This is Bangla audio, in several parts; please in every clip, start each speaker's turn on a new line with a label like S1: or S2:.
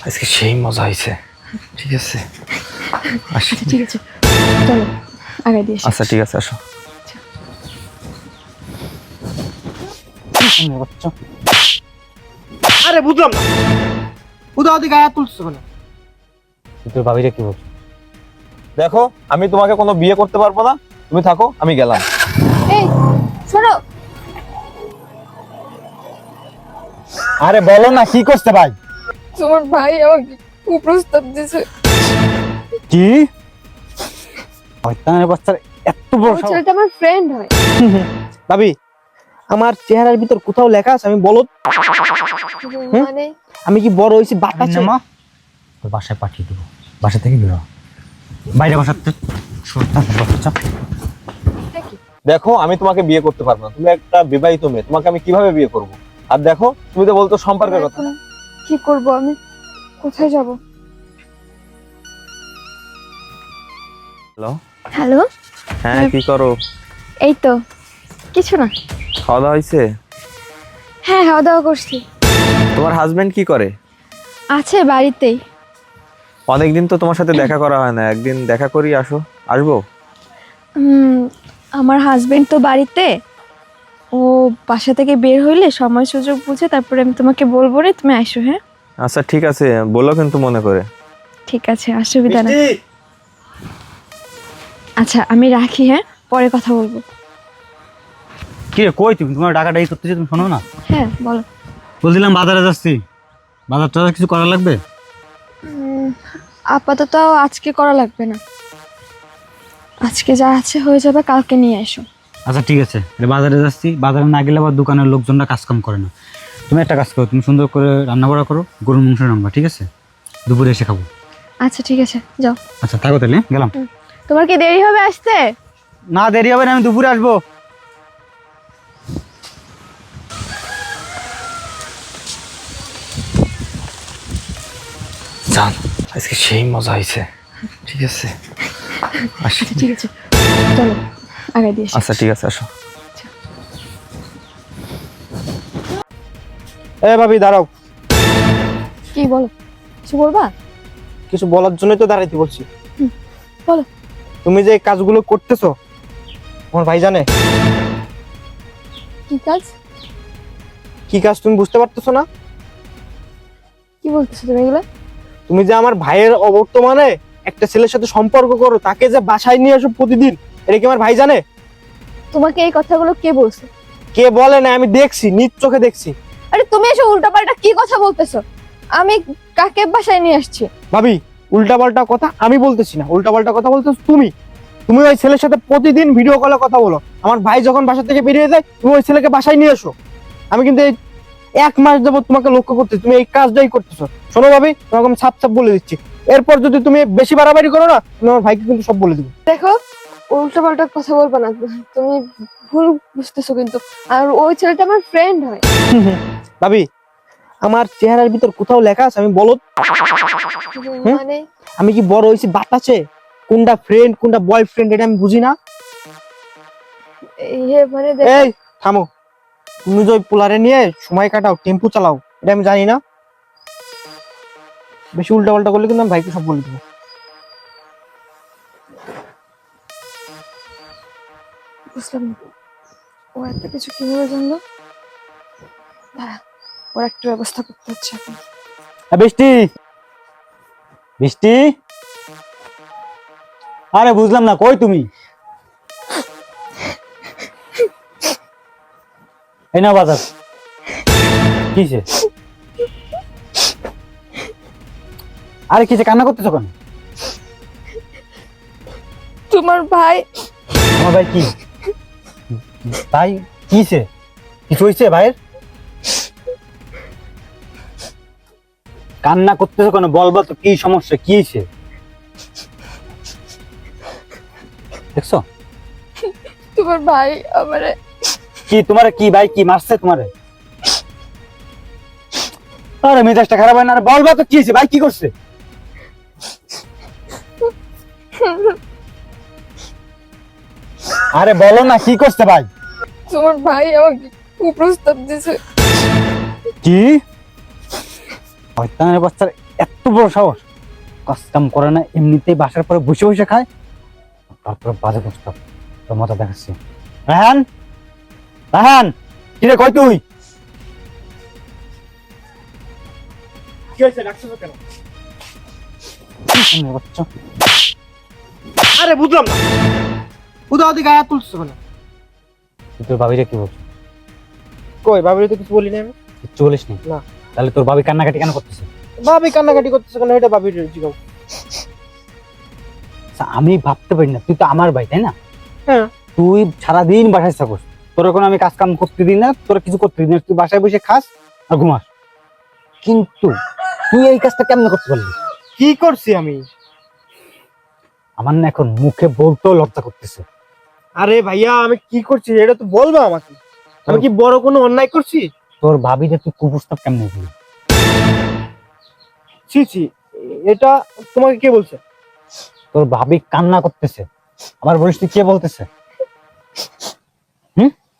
S1: আজকে সেই মজা হয়েছে। ঠিক আছে আসি।
S2: ঠিক আছে চলো আগে দিয়ে আসি।
S1: আচ্ছা ঠিক আছে আসো।
S3: আরে বুঝলাম না, উদাহরণ গায়ে হাত তুলছো কেন?
S4: তোর ভাবিরে কি বলছো?
S1: দেখো আমি তোমাকে কোনো বিয়ে করতে পারবো না, তুমি থাকো আমি গেলাম।
S2: এই শোনো,
S4: আরে বলো না কি করতে ভাই?
S2: তোমার ভাই আমাকে কুপ্রস্তাব দিয়েছে।
S4: কি শয়তানের বাচ্চার এত বড়
S2: ওই
S4: সাহস!
S2: ছেলেটা আমার ফ্রেন্ড হয়।
S3: ভাবি, আমার চেহারার ভিতর কোথাও লেখা আছে আমি বলদ?
S2: মানে
S3: আমি কি বড় হয়েছি বাতাসে?
S4: মা তোর বাসায় পাঠিয়ে দেবো, বাসা থেকে বেরো, বাইরে বাসাতে শয়তানের বাচ্চা।
S1: দেখো আমি তোমাকে বিয়ে করতে পারবো না, তুমি একটা বিবাহিত মেয়ে, তোমাকে আমি কিভাবে বিয়ে করব? আর দেখো তুমি তো বলতো সম্পর্কের কথা।
S2: এখন কি করব আমি, কোথায় যাব?
S1: হ্যালো,
S2: হ্যালো,
S1: হ্যাঁ কি করো?
S2: এই তো কিছু না।
S1: খাওয়া দাওয়া হয়েছে?
S2: হ্যাঁ খাওয়া দাওয়া করছি।
S1: তোমার হাজবেন্ড কি করে?
S2: আছে বাড়িতেই।
S1: অনেকদিন তো তোমার সাথে দেখা করা হয় না, একদিন দেখা করি, আসবো।
S2: আমার হাজবেন্ড তো বাড়িতে, ও বাসা থেকে বের হইলে সময় সুযোগ বুঝে তারপরে আমি তোমাকে বলবো রে, তুমি আইসো। হ্যাঁ
S1: আচ্ছা ঠিক আছে, বলো কিন্তু মনে করে।
S2: ঠিক আছে, অসুবিধা নেই। আচ্ছা আমি রাখি, হ্যাঁ পরে কথা বলবো।
S4: কি রে কই তুমি? তোমার ডাকাডাকি করতেছি, তুমি শোনো না?
S2: হ্যাঁ বলো।
S4: বলছিলাম বাজারে যাচ্ছি, বাজার টাজার কিছু করা লাগবে?
S2: আপাতত আজকে করা লাগবে না, আজকে যা আছে হয়ে যাবে, কালকে নিয়ে এসো।
S4: আচ্ছা ঠিক আছে, বাজারে যাচ্ছি, বাজারে না গেলে আবার দোকানের লোকজনরা কাজকাম করে না। তুমি একটা কাজ করো, তুমি সুন্দর করে রান্না বাড়া করো, গরুর মাংস রান্না, ঠিক আছে? দুপুরে এসে খাবো।
S2: আচ্ছা ঠিক আছে যাও।
S4: আচ্ছা থাকো তাহলে, গেলাম।
S2: তোমার কি দেরি হবে আসতে?
S4: না দেরি হবে না, আমি দুপুরে আসবো।
S1: জান আজকে সেই মজা হয়েছে। ঠিক আছে আসি।
S2: ঠিক আছে চলো আগে দিয়ে আসি।
S1: আচ্ছা ঠিক আছে আসো।
S3: এ ভাবি দাঁড়াও,
S2: কি বলো, কিছু বলবা?
S3: কিছু বলার জন্যই তো দাঁড়াইতে বলছি।
S2: বলো।
S3: তুমি যে এই কাজগুলো করতেছো আমার ভাই জানে?
S2: কি কাজ?
S3: কি কাজ তুমি বুঝতে পারতেছো না?
S2: কি বলতেছো তুমি এগুলো?
S3: তুমি যে আমার ভাইয়ের অবর্তমানে একটা ছেলের সাথে সম্পর্ক করো, তাকে যে বাসায় নিয়ে আসো প্রতিদিন, এটা কি আমার ভাই জানে?
S2: তোমাকে এই কথাগুলো কে বলছে?
S3: কে বলে না, আমি দেখছি, নিজ চোখে দেখছি।
S2: আরে তুমি এসে উল্টাপাল্টা কি কথা বলতেছো? আমি কাকে বাসায় নিয়ে আসছি?
S3: ভাবি, উল্টাপাল্টা কথা আমি বলতেছি না, উল্টাপাল্টা কথা বলতেছো তুমি। তুমি ওই ছেলের সাথে প্রতিদিন ভিডিও কলে কথা বলো, আমার ভাই যখন বাসা থেকে বেরিয়ে যায় তুমি ওই ছেলেকে বাসায় নিয়ে এসো। আমি কিন্তু এই 1 মাস যাবত তোমাকে লক্ষ্য করতেছি, তুমি এই কাজটাই করতেছো। শোনো ভাবি, তোমাকে আমি ছাপ ছাপ বলে দিচ্ছি, এরপর যদি তুমি বেশি বাড়াবাড়ি করো না, তুমি আমার ভাইকে কিন্তু সব বলে দিবো।
S2: দেখো উল্টাপাল্টা কথা বলবা না, তুমি ভুল বুঝতেছো কিন্তু। আর ওই ছেলেটা আমার ফ্রেন্ড হয়।
S3: ভাবি, আমার চেহারার ভিতর কোথাও লেখা আছে আমি বলদ?
S2: মানে
S3: আমি কি বড় হয়েছি বাতাসে? কোনটা ফ্রেন্ড কোনটা বয়ফ্রেন্ড এটা আমি বুঝি না।
S2: মানে
S3: এই থামো, তুমি যে ওই পোলারে নিয়ে সময় কাটাও, টেম্পু চালাও, এটা আমি জানি না। বেশি উল্টা পাল্টা করলে কিন্তু আমি ভাইকে সব বলে দেবো।
S2: বুঝলাম না, ও এত কিছু কিভাবে জানলো? দাঁড়া, ওর একটা ব্যবস্থা করতে হচ্ছে এখন।
S4: বৃষ্টি, বৃষ্টি, আরে বুঝলাম না কই তুমি? এই না বাজার কিসে? আরে কিসে কান্না করতেছো কেন?
S2: তোমার ভাই।
S4: আমার ভাই কি ভাই? কিসে কিছু হয়েছে ভাইয়ের? কান্না করতেছো কেন? বলবা তো কি সমস্যা, কি হয়েছে? দেখছো
S2: তোমার ভাই আমারে।
S4: কি তোমারে কি ভাই কি মারছে তোমারে? আরে মেজাজটা খারাপ হয় না? আরে বলবা তো কি হয়েছে, ভাই কি করছে? আরে বলো না কি করছে ভাই?
S2: তোমার ভাই আমাকে কুপ্রস্তাব দিয়েছে।
S4: কি শয়তানের বাচ্চার এত বড় সাহস, কাজ কাম করে না, এমনিতেই বাসার পরে বসে বসে খায়, তারপরে বাজে প্রস্তাব, তোর মজা দেখাচ্ছি। রাহান, রাহান, কিরে কই তুই?
S3: কি হয়েছে, ডাকছো কেন?
S4: বাচ্চা,
S3: আরে বুঝলাম না, উদা ওদিকে গায়ে হাত তুলছো কেন?
S4: তুই তোর ভাবিরে কি বলছিস?
S3: কই, ভাবিরে তো কিছু বলি না আমি।
S4: কিচ্ছু বলিস নি?
S3: না।
S4: তাহলে তোর ভাবি কান্নাকাটি কেন করতেছে?
S3: ভাবি কান্নাকাটি করতেছে কেন, এটা ভাবির জিগাও।
S4: আচ্ছা, আমি ভাবতে পারি না, তুই তো আমার ভাই তাই না?
S3: হ্যাঁ।
S4: তুই সারাদিন বাসায় থাকস, তোর কোনো আমি কাজ কাম করতে দিই না, তোর কিছু করতে দিই না, তুই বাসায় বসে খাস আর ঘুমাস, কিন্তু তুই এই কাজটা কেমন করতে পারলি?
S3: কি করছি আমি?
S4: আমার না এখন মুখে বলতেও লজ্জা করতেছে।
S3: আরে ভাইয়া, আমি কি করছি এটা তো বলবা আমাকে। আমি কি বড় কোনো অন্যায় করছি?
S4: তোর ভাবিরে তুই কুপ্রস্তাব কেমনে দিলি?
S3: ছি ছি, এটা তোমাকে কে বলছে?
S4: তোর ভাবি কান্না করতেছে, আবার বলিস তুই কে বলতেছে?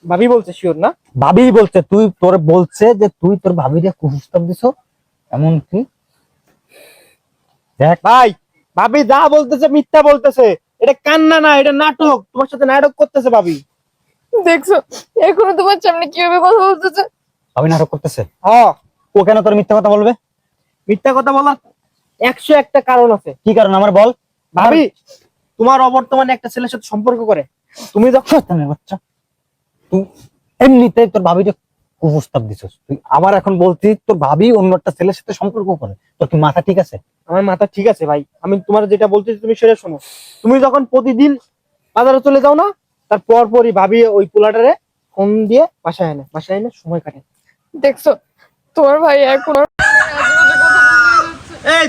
S3: ভাবি বলছে, শিওর না?
S4: ভাবি বলছে, তুই তোর বলছে যে তুই তোর ভাবিরে কুপ্রস্তাব দিছ, এমন কি? দেখ
S3: ভাই, ভাবি যা বলতেছে মিথ্যা বলতেছে, এটা কান্না না, এটা নাটক, তোমার সাথে নাটক করতেছে ভাবি।
S2: দেখছো এখনো তোমার সামনে কিভাবে কথা বলতেছে?
S4: ভাবি নাটক করতেছে?
S3: হ্যাঁ,
S4: ও কেন তোর মিথ্যা কথা বলবে?
S3: মিথ্যা কথা বলার 101টা কারণ আছে।
S4: কি কারণ আমার বল।
S3: ভাবি তোমার অবর্তমানে একটা ছেলের সাথে সম্পর্ক করে, তুমি যখন
S4: শয়তানের বাচ্চা, তুই এমনিতে তোর ভাবিরে কুপ্রস্তাব দিছস, তুই আবার এখন বলছিস তোর ভাবি অন্য একটা ছেলের সাথে সম্পর্ক করে, তোর কি মাথা ঠিক আছে?
S3: আমার মাথা ঠিক আছে ভাই, আমি তোমার যেটা বলতেছি তুমি সেটা শোনো। তুমি যখন প্রতিদিন বাজারে চলে যাও না, তার পরপরই ভাবি ওই পোলাটারে ফোন দিয়ে বাসায় এনে সময় কাটে।
S2: দেখছো তোমার ভাই এখন
S3: এই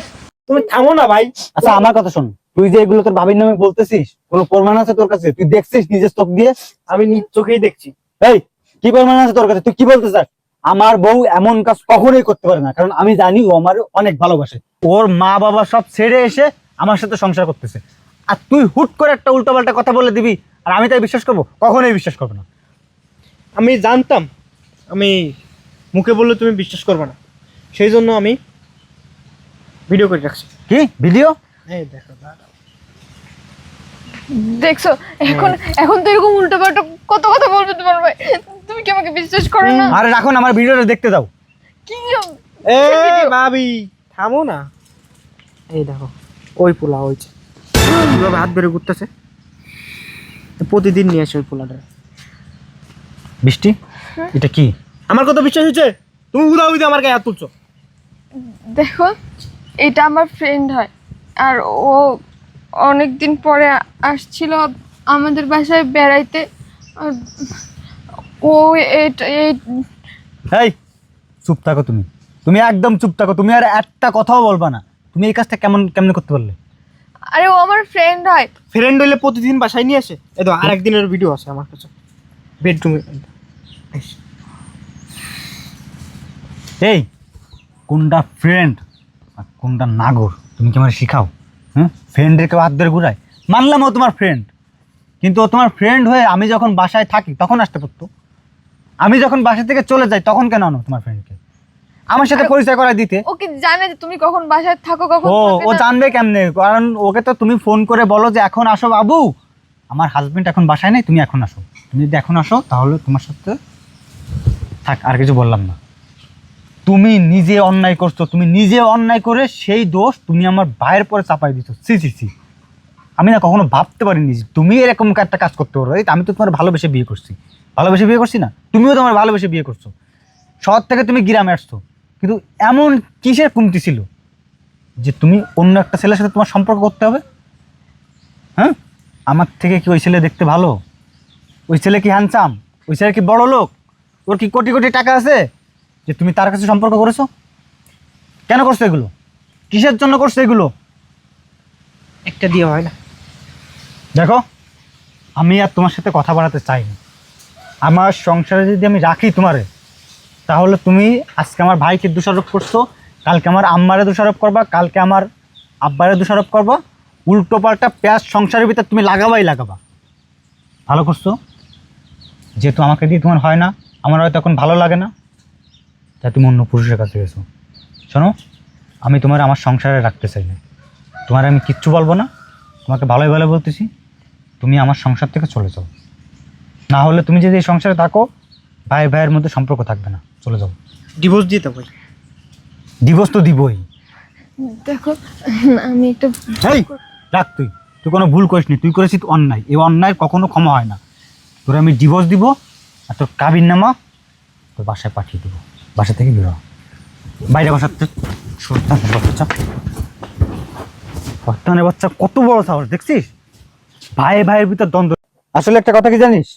S3: তুমি থামো না ভাই।
S4: আচ্ছা আমার কথা শোন, তুই যে এগুলো তোর ভাবির নামে বলতেছিস, কোনো প্রমাণ আছে তোর কাছে? তুই দেখছিস নিজের চোখ দিয়ে?
S3: আমি নিজ চোখেই দেখছি।
S4: এই কি প্রমাণ আছে তোর কাছে? তুই কি বলতে চাস? আমার বউ এমন কাজ কখনোই করতে পারে না, কারণ আমি জানি ও আমার অনেক ভালোবাসে, ওর মা বাবা সব ছেড়ে এসে আমার সাথে সংসার করতেছে, আর তুই হুট করে একটা উল্টোপাল্টা কথা বলে দিবি আর আমি তাই বিশ্বাস করবো? কখনোই বিশ্বাস করবো না।
S3: আমি জানতাম আমি মুখে বললে তুমি বিশ্বাস করবে না, সেই জন্য আমি ভিডিও করে রাখছি।
S4: কি ভিডিও?
S3: এই দেখো,
S2: দেখছো এখন এখন তো এরকম উল্টো পাল্টা কত কথা বলবে তোমার ভাই, তুমি কি আমাকে বিশ্বাস করো না?
S4: আরে রাখুন, আমার ভিডিওটা দেখতে দাও।
S2: কি
S3: এ ভাবি থামো না। এই দেখো ওই পোলা হয়েছে, কিভাবে হাত বেড়ে ঘুরতেছে, প্রতিদিন নিয়ে আসে ওই পোলাটা।
S4: বৃষ্টি, এটা কি?
S3: আমার কথা বিশ্বাস হয়েছে? তুমি উদা উদা আমার গায়ে হাত তুলছো।
S2: দেখো এটা আমার ফ্রেন্ড হয়, আর ও অনেক দিন পরে আসছিল আমাদের বাসায় বেড়াইতে, আর ও
S4: এই চুপ থাকো, তুমি তুমি একদম চুপ থাকো, তুমি আর একটা কথাও বলবা না। তুমি এই কাজটা কেমন করতে পারলে?
S2: আরে ও আমার ফ্রেন্ড হয়।
S3: ফ্রেন্ড হইলে প্রতিদিন বাসায় নিয়ে আসে। এই তো আরেকদিনের ভিডিও আছে আমার কাছে বেডরুমে।
S4: এই কোনটা ফ্রেন্ড আর কোনটা নাগর তুমি কি আমার শিখাও? ফ্রেন্ডের কেউ হাত ধরে ঘুরায়? মানলাম ও তোমার ফ্রেন্ড, কিন্তু ও তোমার ফ্রেন্ড হয়ে আমি যখন বাসায় থাকি তখন আসতে পারতো, আমি যখন বাসা থেকে চলে যাই তখন কেন আনো তোমার ফ্রেন্ডকে আমার সাথে পরিচয় করায় দিতে?
S2: ও কি জানে যে তুমি কখন বাসায় থাকো কখন
S4: ও
S2: থাকে
S4: ও
S2: না?
S4: জানবে কেমনে? কারণ ওকে তো তুমি ফোন করে বলো যে এখন আসো বাবু, আমার হাজবেন্ড এখন বাসায় নেই, তুমি এখন আসো। তুমি যদি এখন আসো তাহলে তোমার সাথে থাক, আর কিছু বললাম না। তুমি নিজে অন্যায় করছো, তুমি নিজে অন্যায় করে সেই দোষ তুমি আমার ভাইয়ের পরে চাপাই দিচ্ছ। সি সি সি, আমি না কখনো ভাবতে পারিনি যে তুমি এরকম একটা কাজ করতে পারো। এই আমি তো তোমার ভালোবেসে বিয়ে করছি, না? তুমিও তোমার ভালোবেসে বিয়ে করছো, শহর থেকে তুমি গ্রামে আসছো, কিন্তু এমন কিসের কমতি ছিল যে তুমি অন্য একটা ছেলের সাথে তোমার সম্পর্ক করতে হবে? হ্যাঁ, আমার থেকে কি ওই ছেলে দেখতে ভালো? ওই ছেলে কি হ্যান্ডসাম? ওই ছেলে কি বড় লোক? ওর কি কোটি কোটি টাকা আছে যে তুমি তার কাছে সম্পর্ক করেছো? কেন করছো এগুলো? কিসের জন্য করছো এগুলো?
S3: একটা দিয়ে হয় না।
S4: দেখো, আমি আর তোমার সাথে কথা বাড়াতে চাই না। আমার সংসারে যদি আমি রাখি তোমারে, তাহলে তুমি আজকে আমার ভাইকে দোষারোপ করছো, কালকে আমার আম্মারে দোষারোপ করবা, কালকে আমার আব্বারে দোষারোপ করবা, উল্টো পাল্টা প্যাঁচ সংসারের ভিতর তুমি লাগাবাই লাগাবা। ভালো করছো, যেহেতু আমাকে দিয়ে তোমার হয় না, আমার হয়তো এখন ভালো লাগে না, তাই তুমি অন্য পুরুষের কাছে গেছো। শোনো, আমি তোমার আমার সংসারে রাখতে চাই না। তোমার আমি কিচ্ছু বলবো না, তোমাকে ভালোই ভালো বলতেছি, তুমি আমার সংসার থেকে চলে যাও। না হলে তুমি যদি এই সংসারে থাকো, ভাই ভাইয়ের মধ্যে সম্পর্ক থাকবে না, চলে যাও।
S3: ডিভোর্স দিতে ভাই।
S4: ডিভোর্স তো দিবই।
S2: দেখো আমি একটা
S4: এই রাখ, তুই তুই কোনো ভুল করিসনি, তুই করেছিস অন্যায়, এই অন্যায় কখনো ক্ষমা হয় না। তোর আমি ডিভোর্স দিব, আর তোর কাবিননামা তোর বাসায় পাঠিয়ে দেবো। বাসা থেকে বেরো, বাইরে বসাতে। বর্তমানে বাচ্চা কত বড় সাহস দেখছিস, ভাই ভাইয়ের ভিতর দ্বন্দ্ব। আসলে একটা কথা কি জানিস,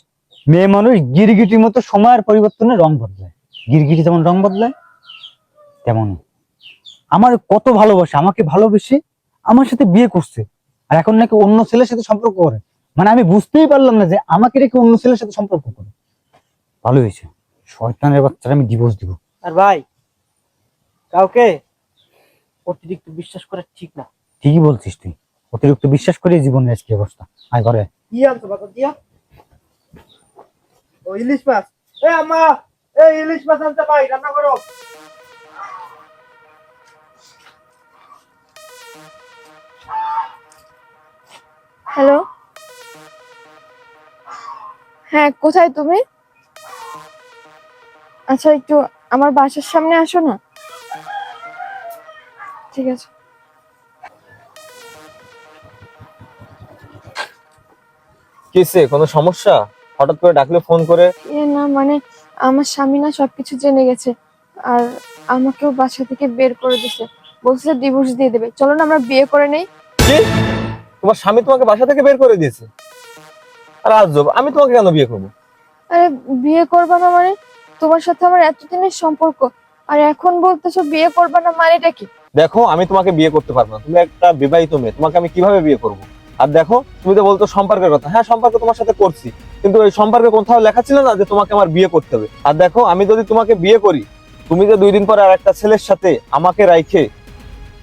S4: মেয়ে মানুষ গিরগিটির মতো সময়ের পরিবর্তনে রং বদলায়। গিরগিটি যেমন রং বদলায়, তেমন আমার কত ভালোবাসে, আমাকে ভালোবেসে আমার সাথে বিয়ে করছে, আর এখন নাকি অন্য ছেলের সাথে সম্পর্ক করে। মানে আমি বুঝতেই পারলাম না যে আমাকে রেখে অন্য ছেলের সাথে সম্পর্ক করে। ভালো হয়েছে, শয়তানের বাচ্চারা আমি ডিভোর্স দিব।
S3: আর ভাই, কাউকে অতিরিক্ত বিশ্বাস করা ঠিক না।
S4: ঠিকই বলছিস তুই, অতিরিক্ত বিশ্বাস করে জীবনের আজকে অবস্থা। আয় ঘরে।
S3: কি আনছো বাবা দিয়া? ও ইলিশ মাছ। আম্মা, ইলিশ মাছ আনতে ভাই, রান্না করো।
S2: হ্যালো, হ্যাঁ কোথায় তুমি? আচ্ছা একটু আমার বাসার সামনে আসো না। ঠিক আছে।
S1: কিসে কোনো সমস্যা? হঠাৎ করে ডাকলে ফোন করে?
S2: না মানে আমার স্বামী না সবকিছু জেনে গেছে, আর আমাকেও বাসা থেকে বের করে দিছে, বলছে ডিভোর্স দিয়ে দেবে। চলো না আমরা বিয়ে করে নেই।
S1: কি? তোমার স্বামী তোমাকে বাসা থেকে বের করে দিয়েছে? আর আজব, আমি তোমাকে কেন বিয়ে করবো?
S2: আরে বিয়ে করবা না মানে? তোমার সাথে আমার এতদিনের সম্পর্ক, আর এখন বলতেছো বিয়ে করবা না, মানেটা কি?
S1: দেখো আমি তোমাকে বিয়ে করতে পারবো না, তুমি একটা বিবাহিত মেয়ে, তোমাকে আমি কিভাবে বিয়ে করব? আর দেখো তুমি তো বলতো সম্পর্কের কথা, হ্যাঁ সম্পর্ক তোমার সাথে করছি, কিন্তু এই সম্পর্কে কোথাও লেখা ছিল না যে তোমাকে আমার বিয়ে করতে হবে। আর দেখো আমি যদি তোমাকে বিয়ে করি, তুমি যে 2 দিন পরে আর একটা ছেলের সাথে আমাকে রাইখে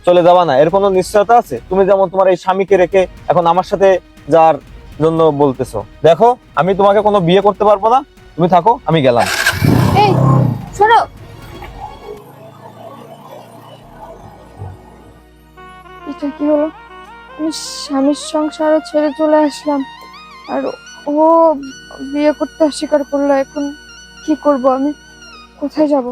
S1: চলে যাবা না, এর কোনো নিশ্চয়তা আছে? তুমি যেমন তোমার এই স্বামীকে রেখে এখন আমার সাথে যার জন্য বলতেছো। দেখো আমি তোমাকে কোনো বিয়ে করতে পারবো না, তুমি থাকো, আমি গেলাম।
S2: এই শোনো, এটা কি হলো? আমি স্বামীর সংসারও ছেড়ে চলে আসলাম, আর ও বিয়ে করতে অস্বীকার করলো। এখন কি করব আমি? কোথায় যাব?